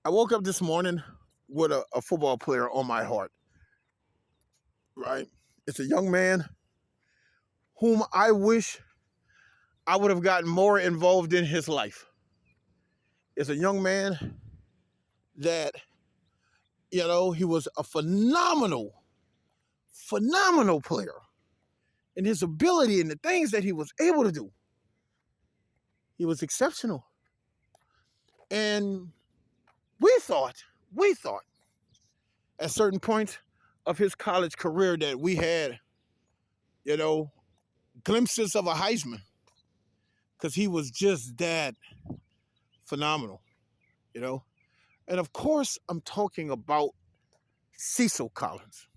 I woke up this morning with a football player on my heart, right? It's a young man whom I wish I would have gotten more involved in his life. It's a young man that, he was a phenomenal player in his ability and the things that he was able to do. He was exceptional. And we thought at certain points of his college career that we had, you know, glimpses of a Heisman because he was just that phenomenal, you know. And of course, I'm talking about Cecil Collins.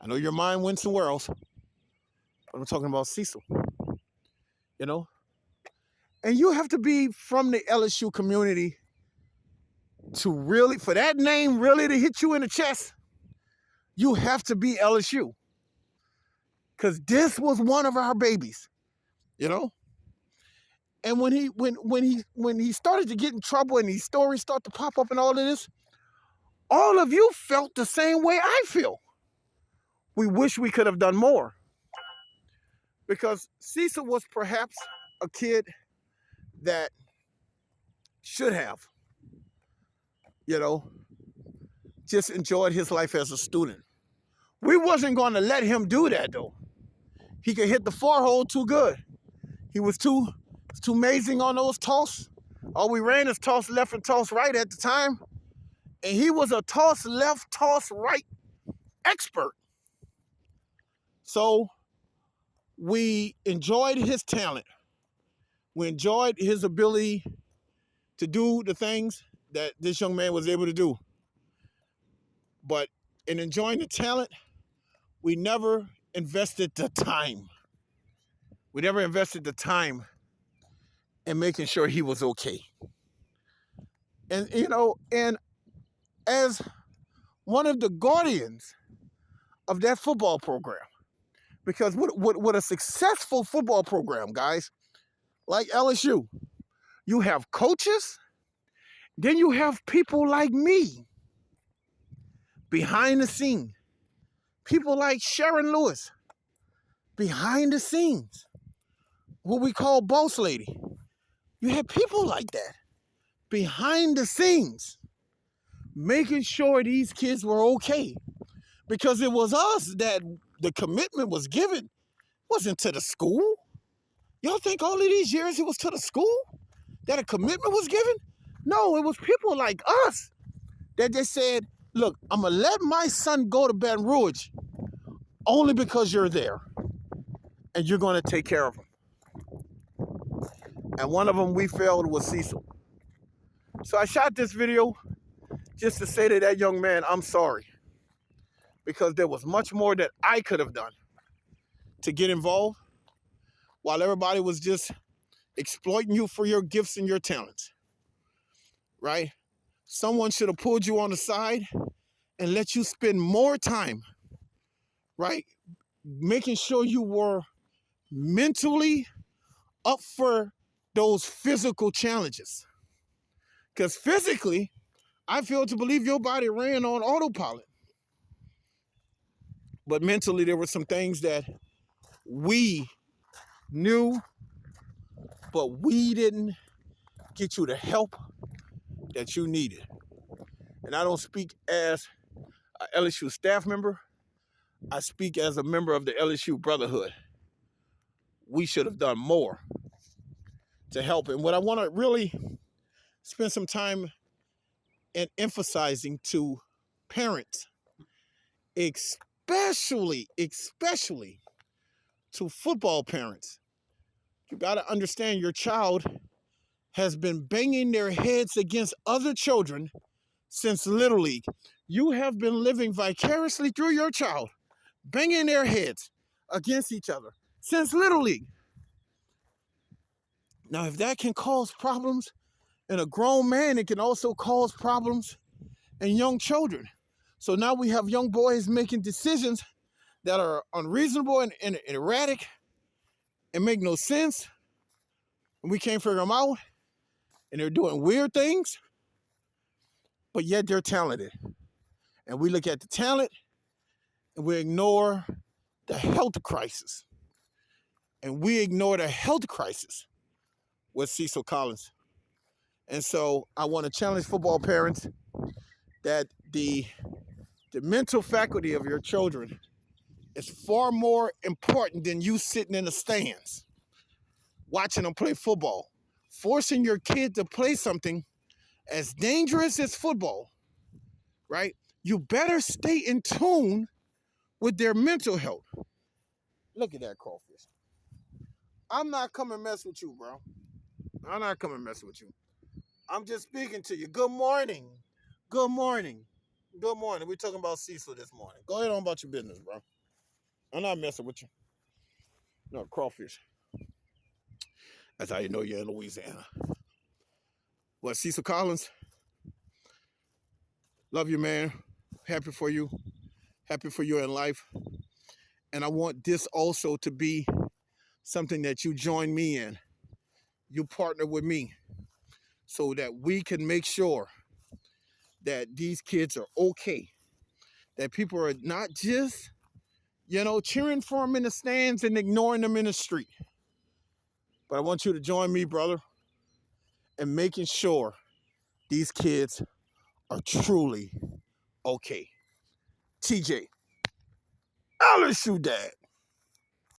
I know your mind went somewhere else, but I'm talking about Cecil, you know. And you have to be from the LSU community to really, for that name really to hit you in the chest, you have to be LSU. Because this was one of our babies, you know. And when he started to get in trouble and these stories start to pop up and all of this, all of you felt the same way I feel. We wish we could have done more. Because Cecil was perhaps a kid that should have, you know, just enjoyed his life as a student. We wasn't going to let him do that though. He could hit the four hole too good. He was too amazing on those toss. All we ran is toss left and toss right at the time. And he was a toss left, toss right expert. So we enjoyed his talent. We enjoyed his ability to do the things that this young man was able to do. But in enjoying the talent, we never invested the time. We never invested the time in making sure he was okay. And as one of the guardians of that football program, because with a successful football program, guys, like LSU, you have coaches, then you have people like me behind the scene, people like Sharon Lewis behind the scenes, what we call boss lady. You had people like that behind the scenes making sure these kids were okay, because it was us that the commitment was given. It wasn't to the school. Y'all think all of these years it was to the school that a commitment was given? No, it was people like us that just said, look, I'm going to let my son go to Baton Rouge only because you're there and you're going to take care of him. And one of them we failed was Cecil. So I shot this video just to say to that young man, I'm sorry, because there was much more that I could have done to get involved while everybody was just exploiting you for your gifts and your talents, right? Someone should have pulled you on the side and let you spend more time, right? Making sure you were mentally up for those physical challenges. Because physically, I feel to believe your body ran on autopilot. But mentally, there were some things that we knew, but we didn't get you the help that you needed. And I don't speak as an LSU staff member. I speak as a member of the LSU Brotherhood. We should have done more to help. And what I want to really spend some time in emphasizing to parents, especially to football parents, you got to understand your child has been banging their heads against other children since Little League. You have been living vicariously through your child, banging their heads against each other since Little League. Now, if that can cause problems in a grown man, it can also cause problems in young children. So now we have young boys making decisions that are unreasonable and erratic and make no sense. And we can't figure them out. And they're doing weird things. but yet they're talented. And we look at the talent and we ignore the health crisis. And we ignore the health crisis with Cecil Collins. And so I want to challenge football parents that the mental faculty of your children is far more important than you sitting in the stands watching them play football. Forcing your kid to play something as dangerous as football, right? You better stay in tune with their mental health. Look at that crawfish. I'm not coming mess with you, bro. I'm not coming mess with you. I'm just speaking to you. Good morning. Good morning. Good morning. We're talking about Cecil this morning. Go ahead on about your business, bro. I'm not messing with you. No, crawfish. That's how you know you're in Louisiana. Well, Cecil Collins, love you, man. Happy for you. Happy for you in life. And I want this also to be something that you join me in. You partner with me so that we can make sure that these kids are okay. That people are not just, cheering for them in the stands and ignoring them in the street. But I want you to join me, brother, in making sure these kids are truly okay. TJ, I'll let you, Dad.